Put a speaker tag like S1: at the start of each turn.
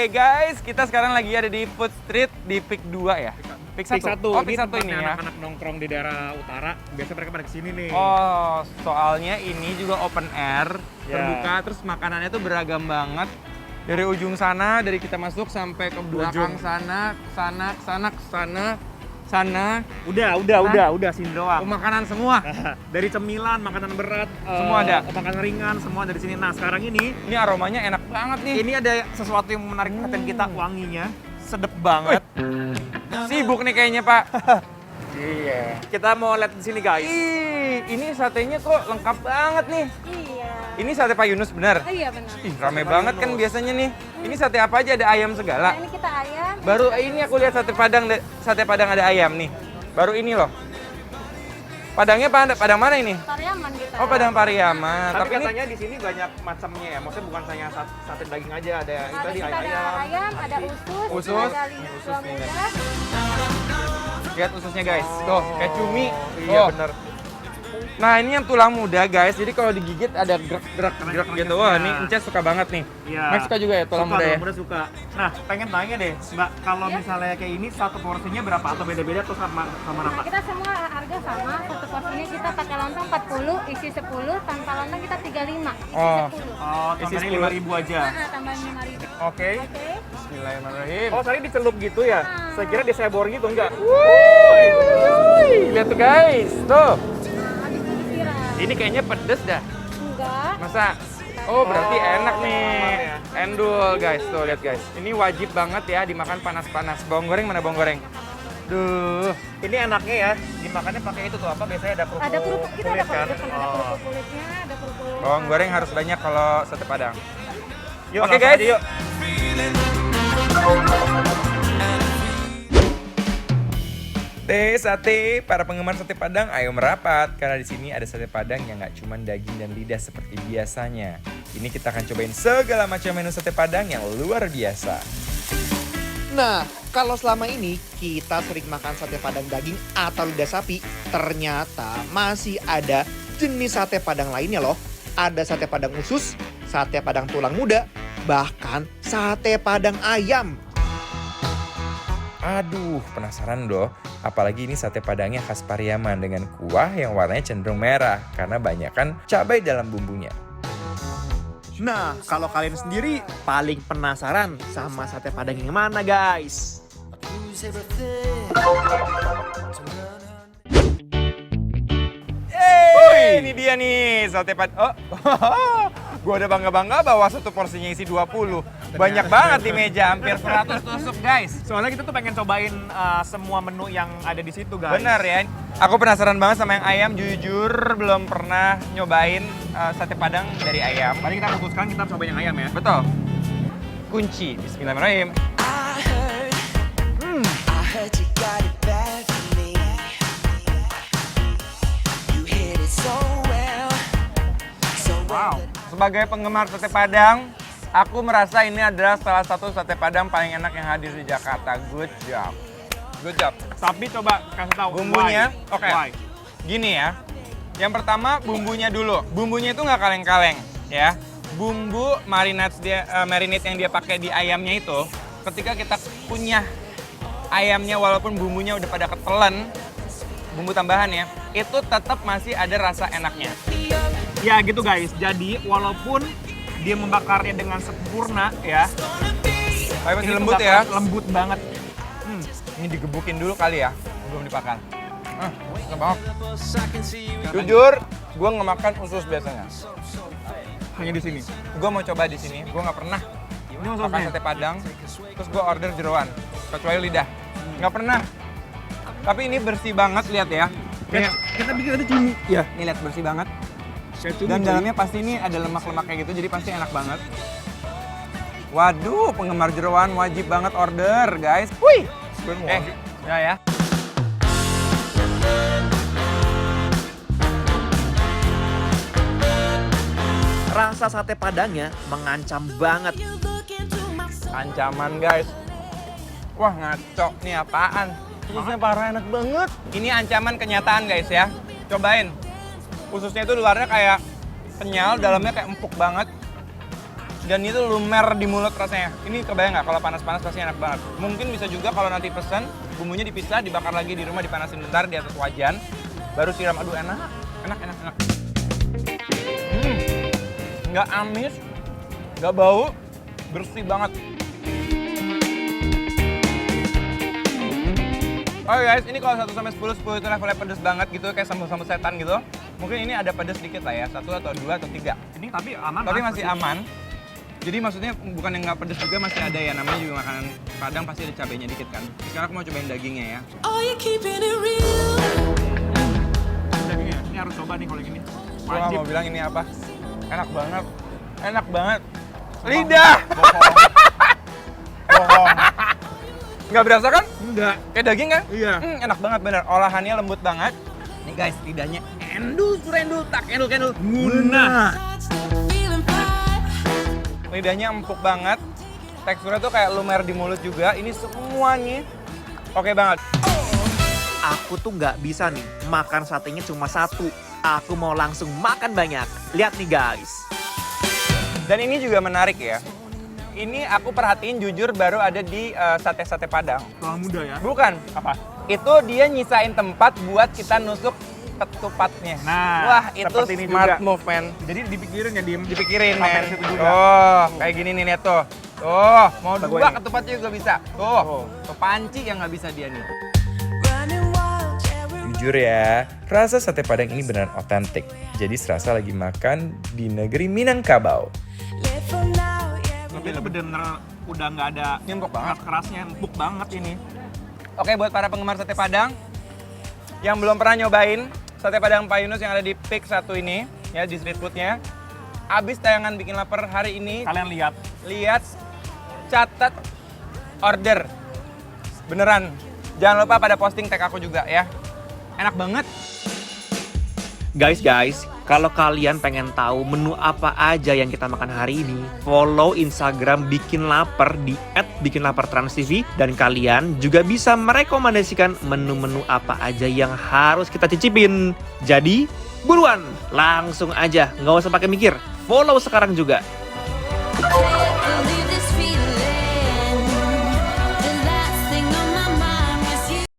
S1: Guys, kita sekarang lagi ada di Food Street di Pik 2 ya? Pik 1. Oh, Pik 1 ini ya.
S2: Anak-anak nongkrong di daerah utara, biasa mereka pada kesini nih.
S1: Oh, soalnya ini juga open air,
S2: Ya.
S1: terbuka, terus makanannya tuh beragam banget. Dari ujung sana, dari kita masuk sampai ke belakang sana.
S2: Udah sini doang.
S1: Makanan semua.
S2: Dari cemilan, makanan berat,
S1: Semua ada.
S2: makanan ringan, semua dari sini. Nah, sekarang ini
S1: Ini aromanya enak banget nih.
S2: ini ada sesuatu yang menarik perhatian kita, wanginya sedep banget.
S1: Sibuk nih kayaknya, Pak.
S2: Iya. Kita mau lihat di sini, guys.
S1: Ih, ini satenya kok lengkap banget nih.
S3: Iya.
S1: Ini sate Pak Yunus bener?
S3: Oh, iya benar.
S1: Ih, rame
S2: Pak
S1: banget
S2: Yunus.
S1: kan biasanya nih. Ini sate apa aja, ada ayam
S3: Nah,
S1: segala.
S3: ini kita ayam.
S1: Baru ini aku lihat sate Padang ada ayam nih. Baru ini loh. Padangnya Padang mana ini?
S3: Pariaman kita.
S1: Oh, Padang Pariaman.
S2: Tapi
S1: ini
S2: katanya di sini banyak macamnya ya. Maksudnya bukan hanya sate daging aja, ada itu
S3: Ada
S2: tadi
S3: kita ada
S2: ayam.
S3: ayam, ada usus,
S1: Usus.
S3: ada lidah
S1: nih,
S3: muda.
S1: lihat ususnya guys. Tuh, kayak cumi.
S2: Iya
S1: Oh.
S2: bener.
S1: Nah, ini yang tulang muda guys. Jadi kalau digigit ada gerak gitu. Wah, ini Ence suka banget nih.
S2: Iya.
S1: Max suka juga ya tulang
S2: Suka,
S1: muda ya?
S2: tulang muda suka. Nah, pengen tanya deh, Mbak, kalau misalnya kayak ini satu porsinya berapa atau beda-beda tuh sama
S3: Nah,
S2: apa?
S3: kita semua harga sama. Satu porsinya kita pakai lontong 40, isi 10, tanpa lontong kita 35, isi
S1: Oh.
S3: 10.
S2: Oh,
S1: Isi
S2: tambahin
S1: 10.
S2: 5.000 aja.
S3: Nah, tambahin 5.000.
S1: Oke.
S3: Oke.
S1: Bismillahirrahmanirrahim.
S2: Oh, tadi dicelup gitu ya? Saya kira disebor gitu, enggak?
S1: Wuih, lihat tuh guys. Tuh.
S3: Nah, habis itu disiram.
S1: Ini kayaknya pedes dah.
S3: Enggak.
S1: Masa? Oh, berarti
S2: Oh,
S1: enak nih.
S2: aman ya.
S1: Endul guys, tuh lihat guys. Ini wajib banget ya dimakan panas-panas. Bawang goreng mana bawang goreng? Duh.
S2: Ini enaknya ya, dimakannya pakai itu tuh apa? Biasanya ada kerupuk
S3: Ada kerupuk, kita ada
S2: kulit kan?
S3: kerupuk, ada kerupuk kulitnya, ada kerupuk.
S1: Bawang goreng harus banyak kalau sate Padang.
S2: Yuk,
S1: Oke,
S2: langsung
S1: guys.
S2: aja, yuk.
S1: Sate, para penggemar sate Padang, ayo merapat karena di sini ada sate Padang yang nggak cuma daging dan lidah seperti biasanya. Ini kita akan cobain segala macam menu sate Padang yang luar biasa.
S4: Nah, kalau selama ini kita sering makan sate padang daging atau lidah sapi, ternyata masih ada jenis sate padang lainnya loh. Ada sate padang usus, sate padang tulang muda, bahkan sate padang ayam.
S1: Aduh, penasaran doh. Apalagi ini sate Padangnya khas Pariaman dengan kuah yang warnanya cenderung merah karena banyak kan cabai dalam bumbunya.
S4: Nah, kalau kalian sendiri paling penasaran sama sate padang yang mana guys?
S1: Ini dia nih sate Padang. Oh, gua udah bangga-bangga bawa satu porsinya isi 20. Banyak banget di meja, hampir 100 tusuk guys.
S2: Soalnya kita tuh pengen cobain semua menu yang ada di situ, guys.
S1: Bener ya. Aku penasaran banget sama yang ayam. Jujur belum pernah nyobain sate Padang dari ayam.
S2: Tadi kita putuskan kita cobain yang ayam ya.
S1: Betul. Kunci. Bismillahirrahmanirrahim.
S5: I heard you got it bad for me. You hit it so well, so well.
S2: Wow.
S1: Sebagai penggemar sate Padang, aku merasa ini adalah salah satu sate Padang paling enak yang hadir di Jakarta. Good job. Good job.
S2: Tapi coba kasih tahu
S1: Bumbunya,
S2: why?
S1: oke.
S2: Why?
S1: Gini ya. Yang pertama bumbunya dulu. Bumbunya itu nggak kaleng-kaleng ya. Bumbu marinade yang dia pakai di ayamnya itu, ketika kita kunyah ayamnya walaupun bumbunya udah pada ketelan, bumbu tambahan ya, itu tetap masih ada rasa enaknya.
S2: Ya gitu guys. Jadi walaupun dia membakarnya dengan sempurna ya,
S1: Tapi masih
S2: ini
S1: lembut
S2: tuh
S1: ya.
S2: lembut banget.
S1: Ini digebukin dulu kali ya, belum dibakar. Nggak banget. Jujur, gue nggak makan usus biasanya.
S2: Hanya di sini.
S1: Gue mau coba di sini. Gue nggak pernah
S2: Ini
S1: makan
S2: ususnya.
S1: sate Padang, terus gue order jeroan, kecuali lidah. Nggak pernah. Tapi ini bersih banget, lihat ya.
S2: Kita bikin ada cumi.
S1: Iya, ini lihat bersih banget. Dan dalamnya pasti ini ada lemak-lemak kayak gitu, jadi pasti enak banget. Waduh, penggemar jeroan wajib banget order, guys. Wih! Ya.
S4: Rasa sate padangnya mengancam banget.
S1: Ancaman, guys. Wah, ngaco. Nih apaan? Ususnya parah enak banget. Ini ancaman kenyataan, guys ya. Cobain. Ususnya itu luarnya kayak kenyal, dalamnya kayak empuk banget. dan itu lumer di mulut rasanya. Ini kebayang nggak kalau panas-panas pasti enak banget. Mungkin bisa juga kalau nanti pesen, bumbunya dipisah, dibakar lagi di rumah, dipanasin bentar di atas wajan, baru siram. Aduh enak. Nggak amis, nggak bau, bersih banget. Oke guys, ini kalau 1 sampai 10 itu levelnya pedes banget gitu, kayak sambal-sambal setan gitu. Mungkin ini ada pedes dikit lah ya, 1 atau 2 atau 3.
S2: Ini tapi aman.
S1: Tapi masih aman. Jadi maksudnya bukan yang nggak pedes juga, masih ada ya, namanya juga makanan Padang pasti ada cabenya dikit kan. Sekarang aku mau cobain dagingnya ya.
S5: Are you keeping it real?
S2: Dagingnya. Ini harus coba nih kalau gini.
S1: Gue nggak mau bilang ini apa. Enak banget. Enak banget. Lidah!
S2: Bohong.
S1: Nggak berasa kan?
S2: Enggak.
S1: Kayak daging kan?
S2: Iya.
S1: Enak banget bener. Olahannya lembut banget. Nih guys, lidahnya endul, tak endul.
S2: Munah.
S5: Feeling fine.
S1: Lidahnya empuk banget. Teksturnya tuh kayak lumer di mulut juga. Ini semuanya oke banget.
S4: Aku tuh nggak bisa nih makan satenya cuma 1. Aku mau langsung makan banyak. Lihat nih guys.
S1: Dan ini juga menarik ya. Ini aku perhatiin jujur baru ada di sate-sate Padang.
S2: Tulang muda ya.
S1: Bukan.
S2: Apa?
S1: Itu dia nyisain tempat buat kita nusuk ketupatnya.
S2: Nah,
S1: wah itu
S2: seperti ini
S1: smart
S2: juga.
S1: move, man.
S2: Jadi dipikirin ya, Dim.
S1: Dipikirin,
S2: Sampai
S1: men.
S2: situ juga.
S1: Oh, kayak gini nih, lihat tuh. Tuh, mau
S2: Coba
S1: 2
S2: ini.
S1: ketupatnya juga bisa. Tuh, panci yang nggak bisa dia nih.
S5: Running wild, yeah, we're
S6: Jujur ya, rasa sate Padang ini beneran otentik. Jadi serasa lagi makan di negeri Minangkabau.
S5: live for now, yeah, we
S2: Tapi itu bener-bener udah nggak ada
S1: Empuk banget.
S2: kerasnya, empuk banget ini.
S1: Oke, buat para penggemar sate Padang yang belum pernah nyobain sate Padang Pak Yunus yang ada di Pik 1 ini, ya di street foodnya. Abis tayangan Bikin Lapar hari ini,
S2: Kalian lihat.
S1: lihat, catat, order. Beneran. Jangan lupa pada posting tag aku juga ya. Enak banget.
S4: Guys, kalau kalian pengen tahu menu apa aja yang kita makan hari ini, follow Instagram Bikin Lapar di @bikinlapartransTV dan kalian juga bisa merekomendasikan menu-menu apa aja yang harus kita cicipin. Jadi, buruan, langsung aja, nggak usah pakai mikir. Follow sekarang juga.